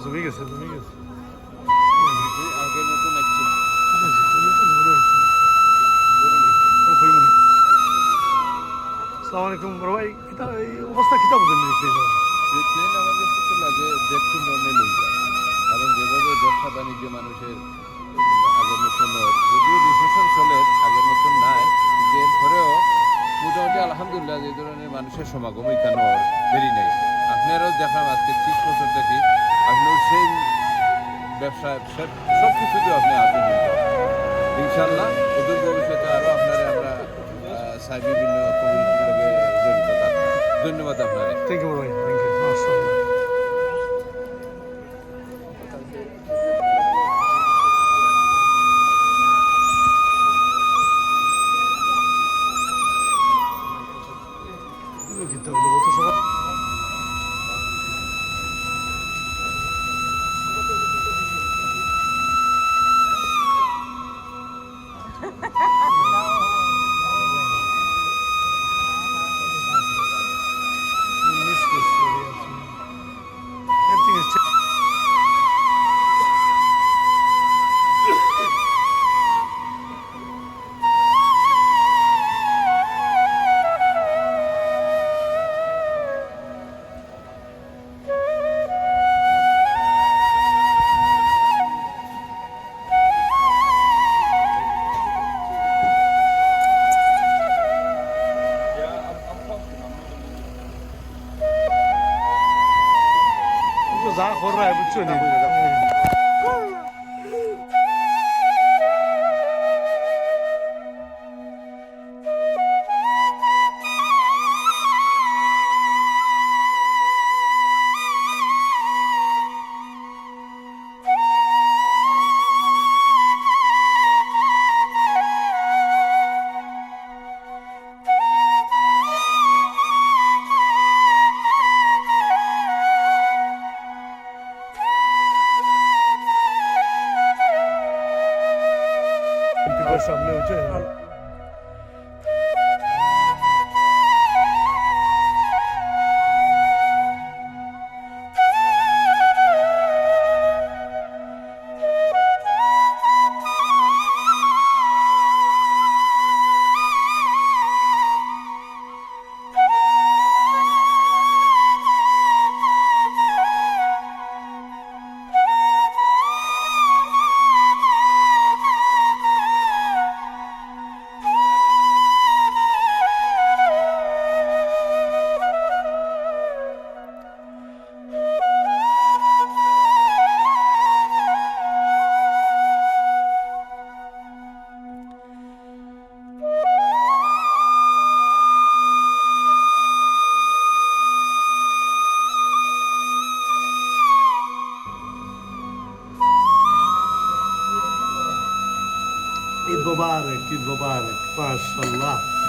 জমি গেছে জমি গেছে আগের মতন একটু আসসালামু আলাইকুম বড় ভাই এই অবস্থা কিতা বলেন ট্রেন আমার কাছে তো লাগে দেখতে নর্মাল হয়ে যায় কারণ যেভাবে ব্যবসা বাণিজ্য মানুষের আগের মতন যদিও রিসেশন চলে আগের মতন নাই কিন্তু এরপরেও মোটামুটি আলহামদুলিল্লাহ যে ধরনের মানুষের সমাগম এখানে ভেরি নাইস আপনারাও দেখলাম আজকে 30 বছর থেকে আপনিও সেই ব্যবসা সব কিছুতে আপনি আছেন ইনশাল্লাহ অদূর ভবিষ্যতে আরও আপনারা আমরা বিভিন্ন কমিউনিটির জড়িত থাকবো ধন্যবাদ আপনারা থ্যাংক ইউ ভাই থ্যাংক ইউ মাশাআল্লাহ যা করা বুঝছো নি সামনে উঠে ঈদ মোবারক মাশাআল্লাহ